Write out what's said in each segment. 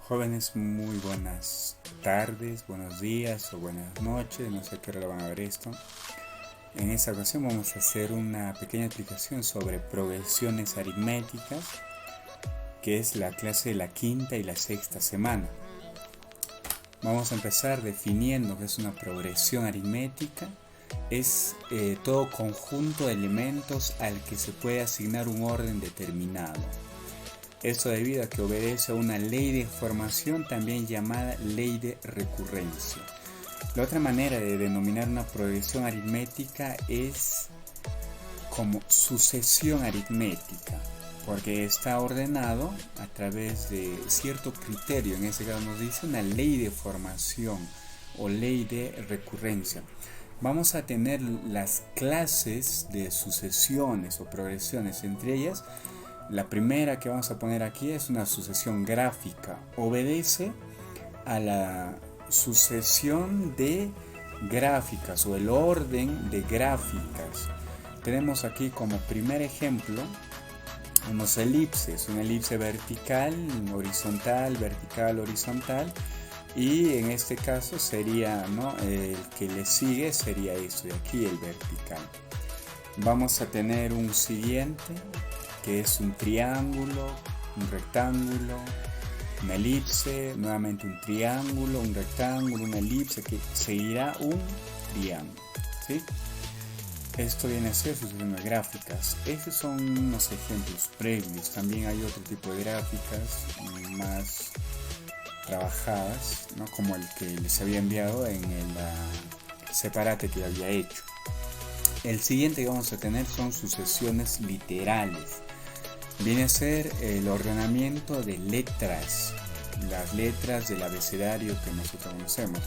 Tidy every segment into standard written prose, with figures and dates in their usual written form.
Jóvenes, muy buenas tardes, buenos días o buenas noches, no sé a qué hora van a ver esto. En esta ocasión vamos a hacer una pequeña explicación sobre progresiones aritméticas, que es la clase de la quinta y la sexta semana. Vamos a empezar definiendo qué es una progresión aritmética. Es todo conjunto de elementos al que se puede asignar un orden determinado. Esto debido a que obedece a una ley de formación también llamada ley de recurrencia. La otra manera de denominar una progresión aritmética es como sucesión aritmética, porque está ordenado a través de cierto criterio. En este caso nos dice una ley de formación o ley de recurrencia. Vamos a tener las clases de sucesiones o progresiones, entre ellas la primera que vamos a poner aquí es una sucesión gráfica. Obedece a la sucesión de gráficas o el orden de gráficas. Tenemos aquí como primer ejemplo unos elipses, una elipse vertical, horizontal, vertical, horizontal, y en este caso sería, ¿no?, el que le sigue sería esto de aquí, el vertical. Vamos a tener un siguiente que es un triángulo, un rectángulo, una elipse, nuevamente un triángulo, un rectángulo, una elipse, que seguirá un triángulo, ¿sí? Esto viene a ser sucesiones gráficas. Estos son unos ejemplos previos. También hay otro tipo de gráficas más trabajadas, ¿no?, como el que les había enviado en el separate que había hecho. El siguiente que vamos a tener son sucesiones literales. Viene a ser el ordenamiento de letras, las letras del abecedario que nosotros conocemos.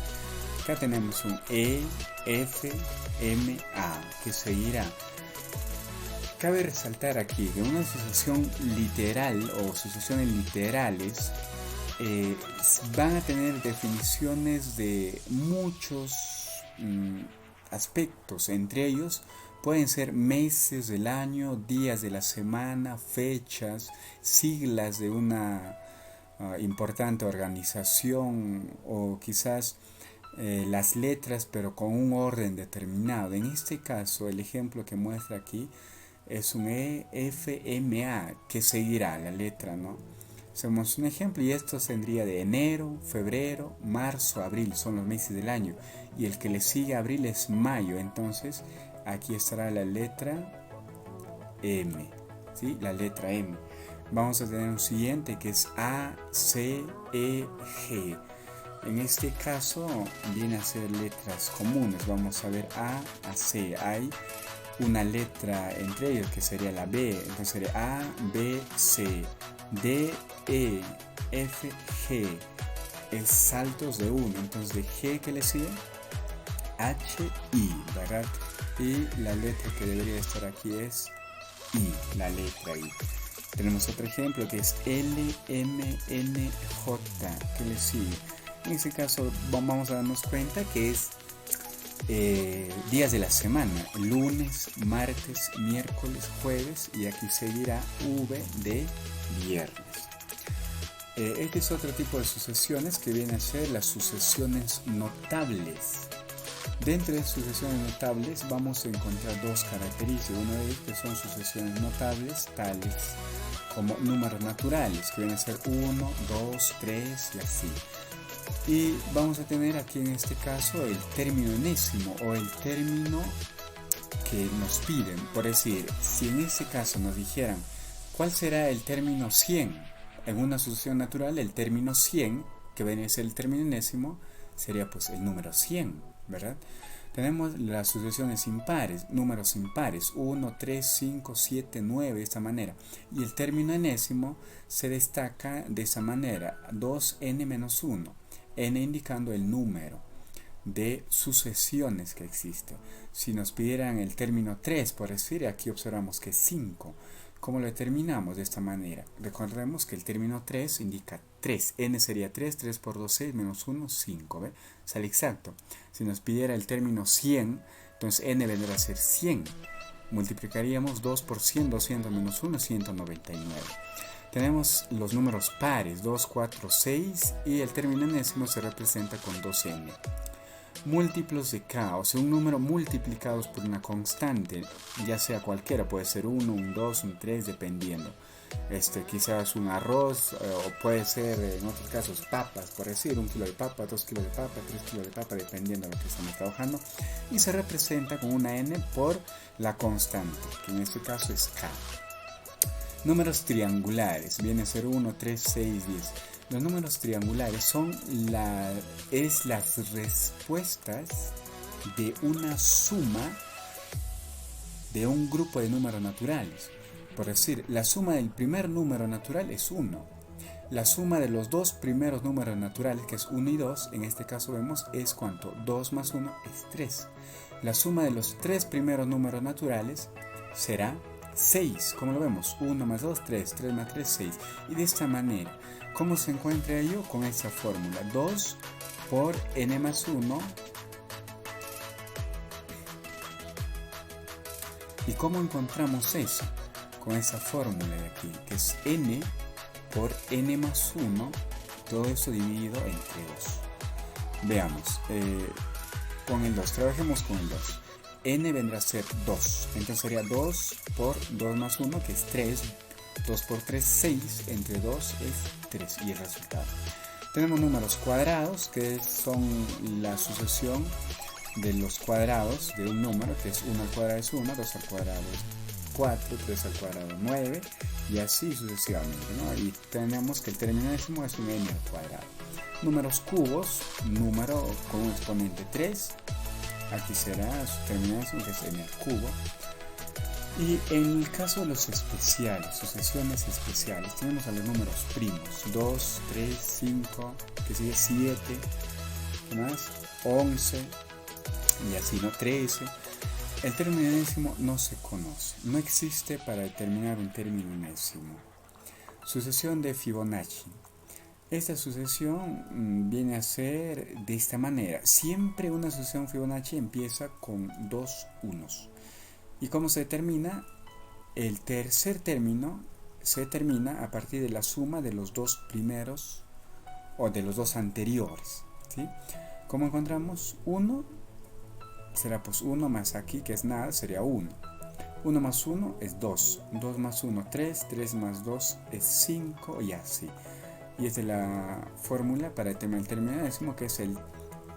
Acá tenemos un E, F, M, A, que seguirá. Cabe resaltar aquí que una sucesión literal o sucesiones literales van a tener definiciones de muchos aspectos, entre ellos pueden ser meses del año, días de la semana, fechas, siglas de una importante organización o quizás las letras pero con un orden determinado. En este caso el ejemplo que muestra aquí es un E, F, M, A, que seguirá la letra, ¿no? Hacemos un ejemplo y esto tendría de enero, febrero, marzo, abril, son los meses del año, y el que le sigue a abril es mayo. Entonces aquí estará la letra M, ¿sí? La letra M. Vamos a tener un siguiente que es A, C, E, G. En este caso viene a ser letras comunes. Vamos a ver A C. Hay una letra entre ellos que sería la B. Entonces sería A, B, C, D, E, F, G. Es saltos de 1. Entonces de G que le sigue H, I, ¿verdad? Y la letra que debería estar aquí es I, la letra I. Tenemos otro ejemplo que es L, M, N, J, que le sigue. En este caso vamos a darnos cuenta que es días de la semana: lunes, martes, miércoles, jueves, y aquí seguirá V de viernes. Este es otro tipo de sucesiones que viene a ser las sucesiones notables. Dentro de sucesiones notables vamos a encontrar dos características. Una de ellas que son sucesiones notables tales como números naturales, que vienen a ser 1, 2, 3 y así. Y vamos a tener aquí en este caso el término enésimo o el término que nos piden. Por decir, si en este caso nos dijeran ¿cuál será el término 100? En una sucesión natural el término 100, que viene a ser el término enésimo, sería pues el número 100, ¿verdad? Tenemos las sucesiones impares, números impares, 1, 3, 5, 7, 9, de esta manera. Y el término enésimo se destaca de esa manera, 2n-1, n indicando el número de sucesiones que existe. Si nos pidieran el término 3, por decir, aquí observamos que es 5. ¿Cómo lo determinamos? De esta manera. Recordemos que el término 3 indica 3. N sería 3, 3 por 2, 6, menos 1, 5. ¿Ve? Sale exacto. Si nos pidiera el término 100, entonces N vendrá a ser 100. Multiplicaríamos 2 por 100, 200 menos 1, 199. Tenemos los números pares, 2, 4, 6 y el término enésimo se representa con 2n. Múltiplos de k, o sea, un número multiplicados por una constante, ya sea cualquiera, puede ser 1, un 2, un 3, dependiendo. Quizás un arroz, o puede ser en otros casos papas, por decir, 1 kilo de papa, 2 kilos de papa, 3 kilos de papa, dependiendo de lo que estamos trabajando, y se representa con una n por la constante, que en este caso es k. Números triangulares, viene a ser 1, 3, 6, 10. Los números triangulares son las respuestas de una suma de un grupo de números naturales. Por decir, la suma del primer número natural es 1. La suma de los dos primeros números naturales, que es 1 y 2, en este caso vemos, es ¿cuánto? 2 más 1 es 3. La suma de los tres primeros números naturales será 6. ¿Cómo lo vemos? 1 más 2, 3. 3 más 3, 6. Y de esta manera, ¿cómo se encuentra ello? Con esta fórmula. 2 por n más 1. ¿Y cómo encontramos eso? Con esa fórmula de aquí, que es n por n más 1, todo eso dividido entre 2. Veamos, con el 2, trabajemos con el 2. N vendrá a ser 2, entonces sería 2 por 2 más 1, que es 3. 2 por 3, 6, entre 2 es 3, y el resultado. Tenemos números cuadrados, que son la sucesión de los cuadrados de un número, que es 1 al cuadrado es 1, 2 al cuadrado es 4, 3 al cuadrado 9, y así sucesivamente, ¿no? Y tenemos que el término enésimo es un n al cuadrado. Números cubos, número con un exponente 3, aquí será su término enésimo, que es n al cubo. Y en el caso de los especiales, sucesiones especiales, tenemos a los números primos, 2, 3, 5, que sigue 7, ¿qué más? 11, y así, ¿no? 13. El término enésimo no se conoce, no existe para determinar un término enésimo. Sucesión de Fibonacci. Esta sucesión viene a ser de esta manera. Siempre una sucesión Fibonacci empieza con dos unos. ¿Y cómo se determina? El tercer término se determina a partir de la suma de los dos primeros o de los dos anteriores, ¿sí? ¿Cómo encontramos? 1 será pues 1 más aquí, que es nada, sería 1. 1 más 1 es 2. 2 más 1, 3. 3 más 2 es 5 y así. Y esta es la fórmula para determinar el término enésimo, que es el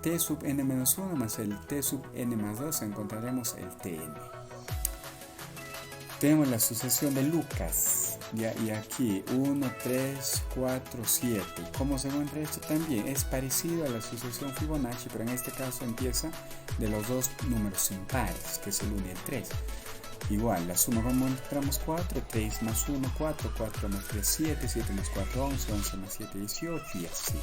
t sub n menos 1 más el t sub n más 2. Encontraremos el tn. Tenemos la sucesión de Lucas. ¿Ya? Y aquí 1, 3, 4, 7. ¿Cómo se encuentra esto? También es parecido a la sucesión Fibonacci, pero en este caso empieza de los dos números impares, que es el 1 y el 3. Igual, la suma, como encontramos 4, 3 más 1, 4, 4 más 3, 7, 7 más 4, 11, 11 más 7, 18 y así.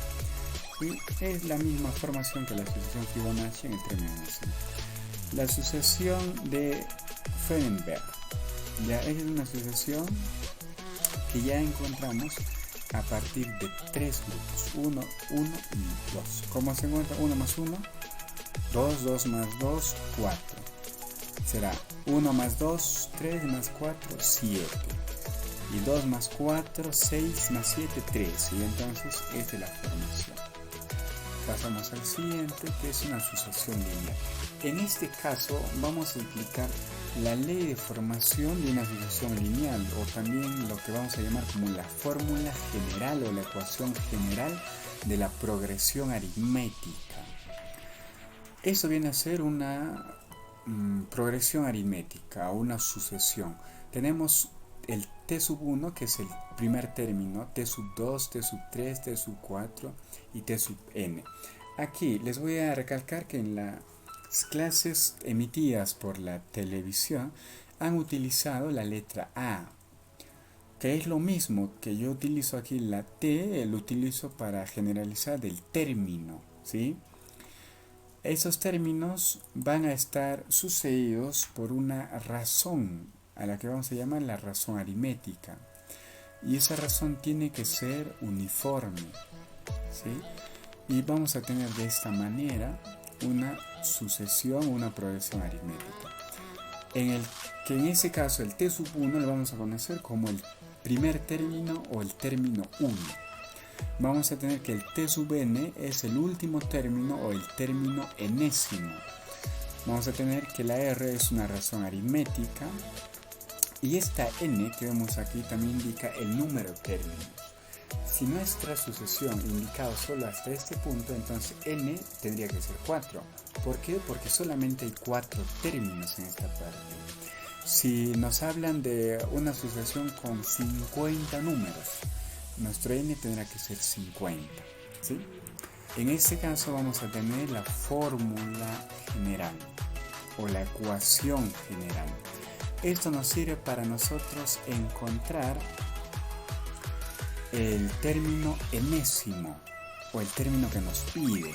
Y es la misma formación que la sucesión Fibonacci en el término enésimo. La sucesión de Fehrenberg. Ya es una sucesión que ya encontramos a partir de tres grupos, 1, 1 y 2. ¿Cómo se encuentra? 1 más 1, 2, 2 más 2, 4. Será 1 más 2, 3 más 4, 7. Y 2 más 4, 6 más 7, 13. Y entonces esta es la formación. Pasamos al siguiente, que es una sucesión lineal. En este caso vamos a explicar la ley de formación de una sucesión lineal, o también lo que vamos a llamar como la fórmula general o la ecuación general de la progresión aritmética. Eso viene a ser una progresión aritmética o una sucesión. Tenemos el t sub 1, que es el primer término, t sub 2, t sub 3, t sub 4 y t sub n. Aquí les voy a recalcar que en las clases emitidas por la televisión han utilizado la letra A, que es lo mismo que yo utilizo aquí. La T lo utilizo para generalizar del término, ¿sí? Esos términos van a estar sucedidos por una razón, a la que vamos a llamar la razón aritmética. Y esa razón tiene que ser uniforme, ¿sí? Y vamos a tener de esta manera una sucesión, una progresión aritmética. En ese caso, el t sub 1 lo vamos a conocer como el primer término o el término 1. Vamos a tener que el t sub n es el último término o el término enésimo. Vamos a tener que la r es una razón aritmética y esta n que vemos aquí también indica el número de términos. Si nuestra sucesión indicaba solo hasta este punto, entonces n tendría que ser 4. ¿Por qué? Porque solamente hay 4 términos en esta parte. Si nos hablan de una sucesión con 50 números, nuestro n tendrá que ser 50, ¿sí? En este caso vamos a tener la fórmula general o la ecuación general. Esto nos sirve para nosotros encontrar el término enésimo o el término que nos pide.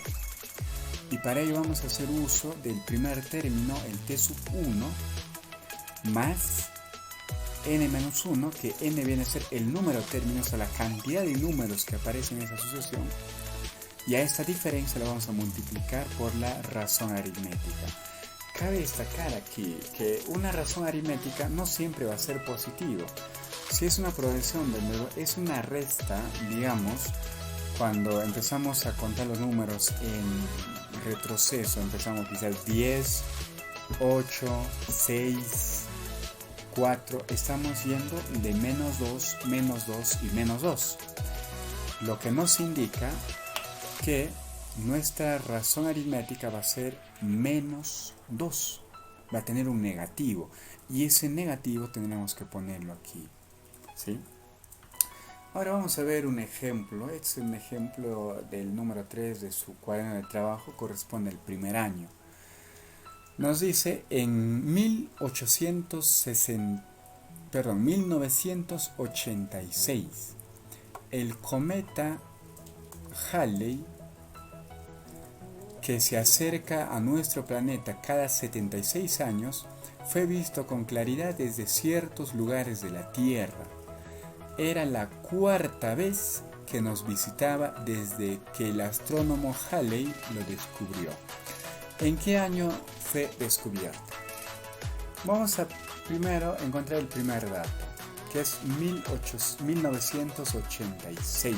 Y para ello vamos a hacer uso del primer término, el t sub 1, más n menos 1, que n viene a ser el número de términos o la cantidad de números que aparecen en esa sucesión. Y a esta diferencia la vamos a multiplicar por la razón aritmética. Cabe destacar aquí que una razón aritmética no siempre va a ser positivo. Si es una progresión, es una resta, digamos, cuando empezamos a contar los números en retroceso, empezamos quizás 10, 8, 6, 4, estamos yendo de menos 2 y menos 2. Lo que nos indica que nuestra razón aritmética va a ser menos 2, va a tener un negativo y ese negativo tendremos que ponerlo aquí, ¿sí? Ahora vamos a ver un ejemplo. Este es un ejemplo del número 3 de su cuaderno de trabajo, corresponde al primer año. Nos dice en 1986 el cometa Halley, que se acerca a nuestro planeta cada 76 años, fue visto con claridad desde ciertos lugares de la Tierra. Era la 4ª vez que nos visitaba desde que el astrónomo Halley lo descubrió. ¿En qué año fue descubierto? Vamos a primero encontrar el primer dato, que es 1986.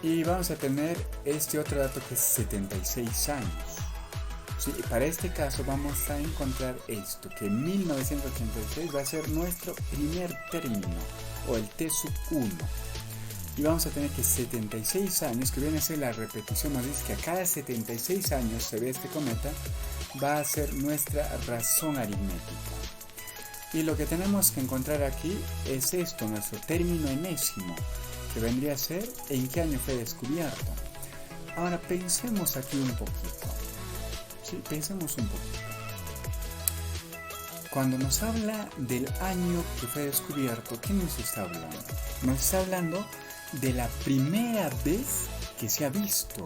Y vamos a tener este otro dato que es 76 años. ¿Sí? Y para este caso vamos a encontrar esto, que 1986 va a ser nuestro primer término, o el t sub 1. Y vamos a tener que 76 años, que viene a ser la repetición, nos dice que a cada 76 años se ve este cometa, va a ser nuestra razón aritmética. Y lo que tenemos que encontrar aquí es esto, nuestro término enésimo, que vendría a ser en qué año fue descubierto. Ahora pensemos aquí un poquito. Sí, pensemos un poquito. Cuando nos habla del año que fue descubierto, ¿qué nos está hablando? Nos está hablando de la primera vez que se ha visto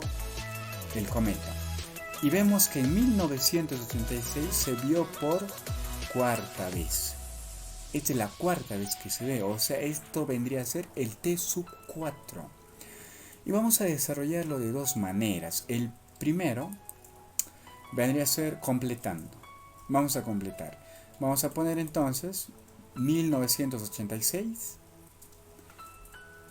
el cometa. Y vemos que en 1986 se vio por 4ª vez. Esta es la 4ª vez que se ve, o sea, esto vendría a ser el t sub 4. Y vamos a desarrollarlo de dos maneras. El primero vendría a ser completando. Vamos a completar. Vamos a poner entonces 1986,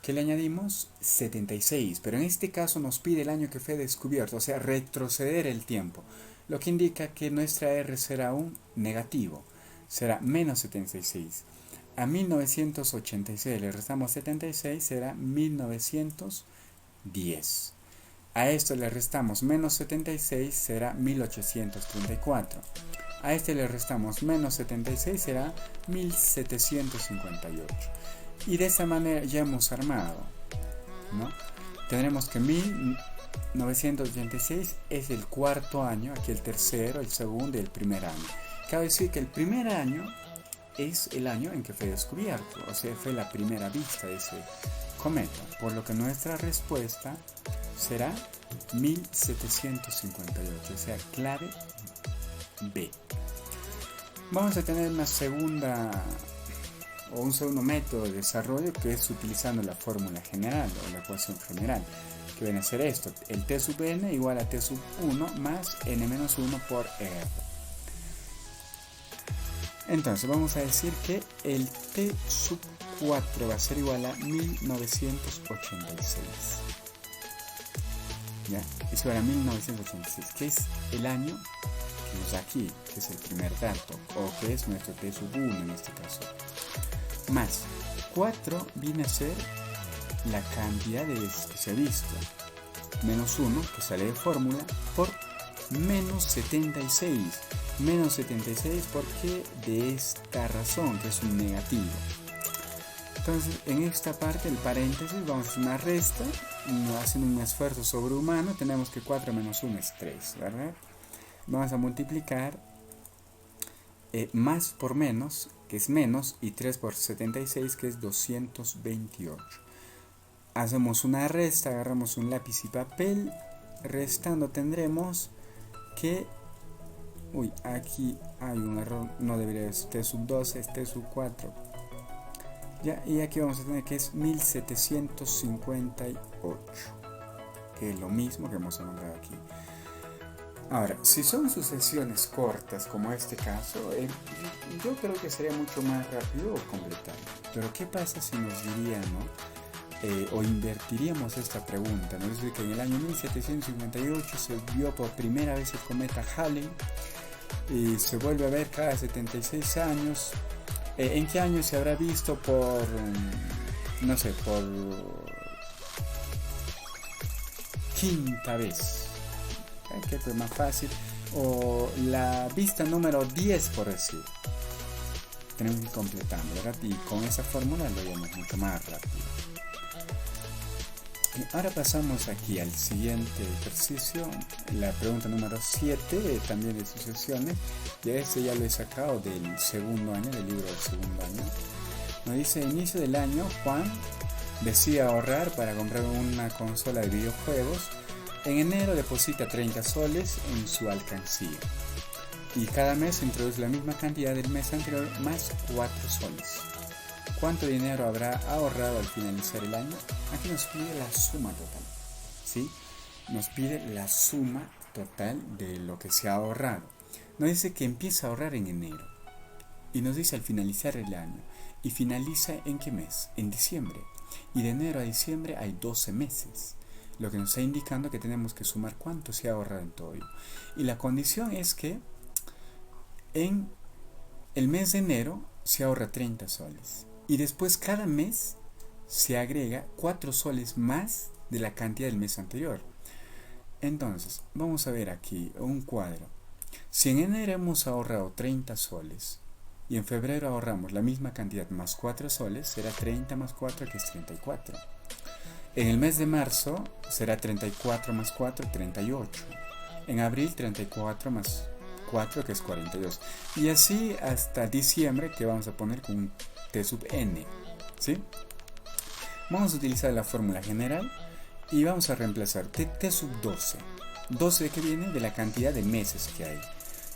que le añadimos 76, pero en este caso nos pide el año que fue descubierto, o sea, retroceder el tiempo, lo que indica que nuestra R será un negativo, será menos 76. A 1986 le restamos 76, será 1910. A esto le restamos menos 76, será 1834. A este le restamos menos 76, será 1758. Y de esta manera ya hemos armado, ¿no? Tendremos que 1986 es el 4º año, aquí el tercero, el segundo y el primer año. Cabe decir que el primer año es el año en que fue descubierto, o sea, fue la primera vista de ese cometa, por lo que nuestra respuesta será 1758, o sea, clave B. Vamos a tener una segunda o un segundo método de desarrollo, que es utilizando la fórmula general o la ecuación general, que viene a ser esto, el t sub n igual a t sub 1 más n menos 1 por r. Entonces vamos a decir que el T sub 4 va a ser igual a 1986. ¿Ya? Es igual a 1986, que es el año que nos da aquí, que es el primer dato, o que es nuestro T sub 1 en este caso. Más 4 viene a ser la cantidad de veces que se ha visto. Menos 1, que sale de fórmula, por menos 76. Menos 76 porque de esta razón, que es un negativo. Entonces, en esta parte, el paréntesis, vamos a hacer una resta, haciendo un esfuerzo sobrehumano, tenemos que 4 menos 1 es 3, ¿verdad? Vamos a multiplicar más por menos, que es menos, y 3 por 76, que es 228. Hacemos una resta, agarramos un lápiz y papel, restando tendremos que... Uy, aquí hay un error, no debería ser T sub 12, es T sub 4. Ya, y aquí vamos a tener que es 1758, que es lo mismo que hemos encontrado aquí. Ahora, si son sucesiones cortas, como este caso, yo creo que sería mucho más rápido completar. Pero ¿qué pasa si nos dirían, ¿no? O invertiríamos esta pregunta, ¿no? Es decir, que en el año 1758 se vio por primera vez el cometa Halley y se vuelve a ver cada 76 años. ¿En qué año se habrá visto por, no sé, por quinta vez? Que es más fácil. O la vista número 10, por decir. Tenemos que ir completando, ¿verdad? Y con esa fórmula lo llevamos mucho más rápido. Y ahora pasamos aquí al siguiente ejercicio, la pregunta número 7, también de sucesiones. Y este ya lo he sacado del segundo año, del libro del segundo año. Nos dice: inicio del año, Juan decide ahorrar para comprar una consola de videojuegos. En enero deposita 30 soles en su alcancía. Y cada mes introduce la misma cantidad del mes anterior más 4 soles. ¿Cuánto dinero habrá ahorrado al finalizar el año? Aquí nos pide la suma total, ¿sí? Nos pide la suma total de lo que se ha ahorrado. Nos dice que empieza a ahorrar en enero. Y nos dice al finalizar el año. ¿Y finaliza en qué mes? En diciembre. Y de enero a diciembre hay 12 meses. Lo que nos está indicando que tenemos que sumar cuánto se ha ahorrado en todo ello. Y la condición es que en el mes de enero se ahorra 30 soles. Y después cada mes se agrega 4 soles más de la cantidad del mes anterior. Entonces, vamos a ver aquí un cuadro. Si en enero hemos ahorrado 30 soles y en febrero ahorramos la misma cantidad más 4 soles, será 30 más 4, que es 34. En el mes de marzo será 34 más 4, 38. En abril 34 más 4, que es 42. Y así hasta diciembre, que vamos a poner con un T sub n, ¿sí? Vamos a utilizar la fórmula general y vamos a reemplazar T sub 12. 12 de qué viene? De la cantidad de meses que hay.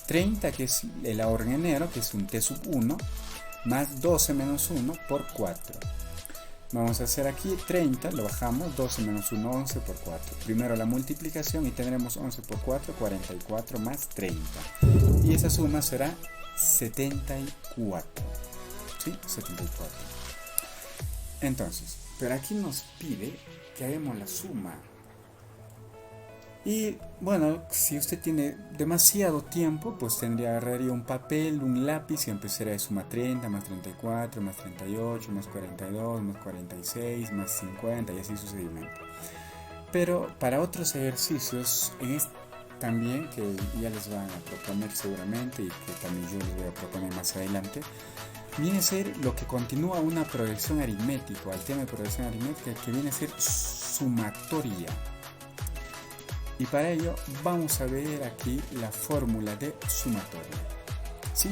30, que es el ahorro en enero, que es un T sub 1, más 12 menos 1 por 4. Vamos a hacer aquí 30, lo bajamos, 12 menos 1, 11 por 4. Primero la multiplicación y tendremos 11 por 4, 44 más 30. Y esa suma será 74. ¿Sí? 74. Entonces, pero aquí nos pide que hagamos la suma. Y bueno, si usted tiene demasiado tiempo, pues agarraría un papel, un lápiz y empezaría a sumar 30, más 34, más 38, más 42, más 46, más 50 y así sucesivamente. Pero para otros ejercicios, también, que ya les van a proponer seguramente y que también yo les voy a proponer más adelante, viene a ser lo que continúa una progresión aritmética, al tema de progresión aritmética, que viene a ser sumatoria. Y para ello vamos a ver aquí la fórmula de sumatoria, ¿sí?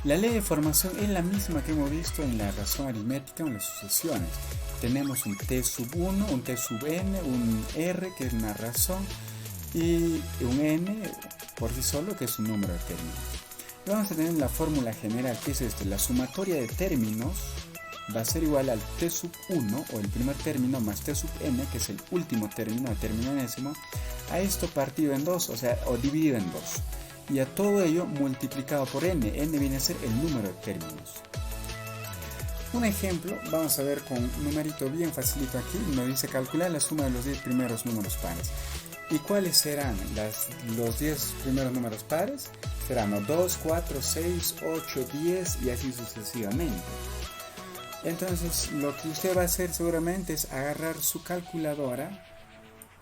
La ley de formación es la misma que hemos visto en la razón aritmética o en las sucesiones. Tenemos un T sub 1, un T sub n, un R, que es una razón, y un n por sí solo, que es un número de términos. Y vamos a tener la fórmula general, que es la sumatoria de términos va a ser igual al T sub 1, o el primer término, más T sub n, que es el último término, el término enésimo, a esto partido en 2, o dividido en 2. y a todo ello multiplicado por n. N viene a ser el número de términos. Un ejemplo, vamos a ver con un numerito bien facilito aquí. Nos dice calcular la suma de los 10 primeros números pares. ¿Y cuáles serán los 10 primeros números pares? Serán 2, 4, 6, 8, 10 y así sucesivamente. Entonces lo que usted va a hacer seguramente es agarrar su calculadora,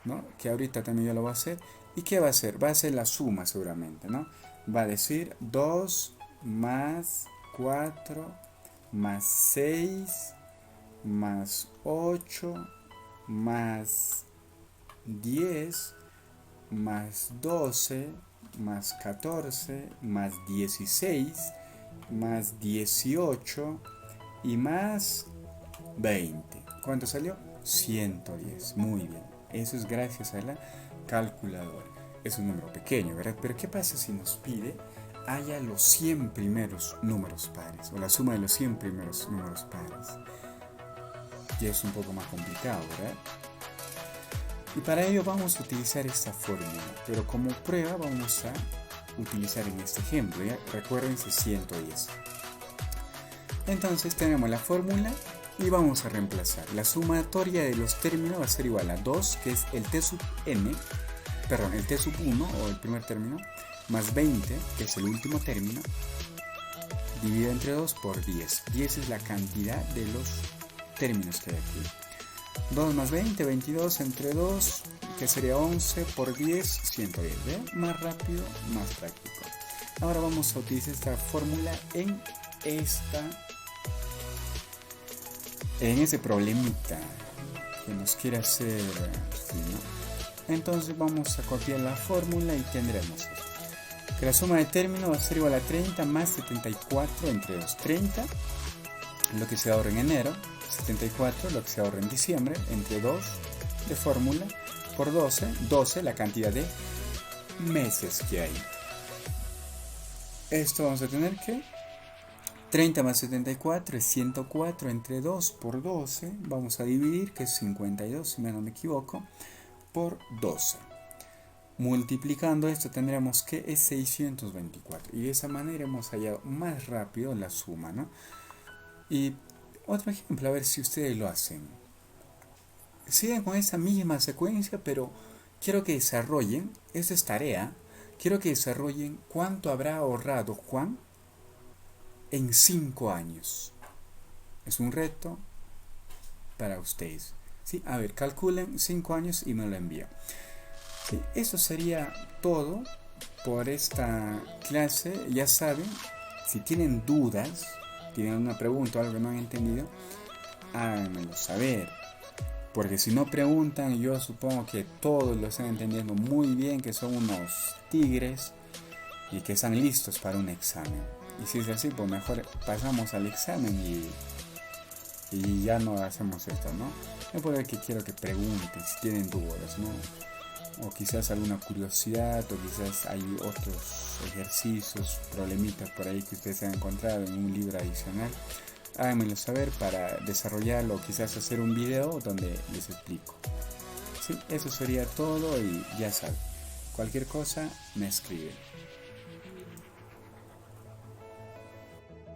¿no? Que ahorita también yo lo voy a hacer. ¿Y qué va a hacer? Va a hacer la suma seguramente, ¿no? Va a decir 2 más 4 más 6 más 8 más 10 más 12 más 14 más 16 más 18 y más 20. ¿Cuánto salió? 110. Muy bien. Eso es gracias a la calculadora. Es un número pequeño, ¿verdad? Pero ¿qué pasa si nos pide haya los 100 primeros números pares o la suma de los 100 primeros números pares? Y es un poco más complicado, ¿verdad? Y para ello vamos a utilizar esta fórmula, pero como prueba vamos a utilizar en este ejemplo, ¿ya? Recuérdense 110. Entonces tenemos la fórmula y vamos a reemplazar. La sumatoria de los términos va a ser igual a 2, que es el t sub n, perdón, el t sub 1 o el primer término, más 20, que es el último término, dividido entre 2 por 10. 10 es la cantidad de los términos que hay aquí. 2 más 20, 22 entre 2, que sería 11 por 10, 110. ¿Ve? Más rápido, más práctico. Ahora vamos a utilizar esta fórmula en ese problemita que nos quiere hacer, ¿sí, no? Entonces vamos a copiar la fórmula y tendremos esto. Que la suma de términos va a ser igual a 30 más 74 entre 2. 30, lo que se ahorra en enero, 74, lo que se ahorra en diciembre, entre 2 de fórmula, por 12, 12 la cantidad de meses que hay. Esto vamos a tener que 30 más 74 es 104 entre 2 por 12, vamos a dividir, que es 52 si no me equivoco, por 12. Multiplicando esto tendremos que es 624 y de esa manera hemos hallado más rápido la suma, ¿no? Y otro ejemplo, a ver si ustedes lo hacen. Siguen con esa misma secuencia, pero quiero que desarrollen, esta es tarea, quiero que desarrollen cuánto habrá ahorrado Juan en 5 años. Es un reto para ustedes. ¿Sí? A ver, calculen 5 años y me lo envían. ¿Sí? Eso sería todo por esta clase. Ya saben, si tienen dudas, tienen una pregunta o algo que no han entendido, háganmelo saber. Porque si no preguntan, yo supongo que todos lo están entendiendo muy bien, que son unos tigres y que están listos para un examen. Y si es así, pues mejor pasamos al examen y ya no hacemos esto, ¿no? Es por el que quiero que pregunten si tienen dudas, ¿no? O quizás alguna curiosidad, o quizás hay otros ejercicios, problemitas por ahí que ustedes han encontrado en un libro adicional. Háganmelo saber para desarrollarlo o quizás hacer un video donde les explico. Sí, eso sería todo y ya saben, cualquier cosa me escriben.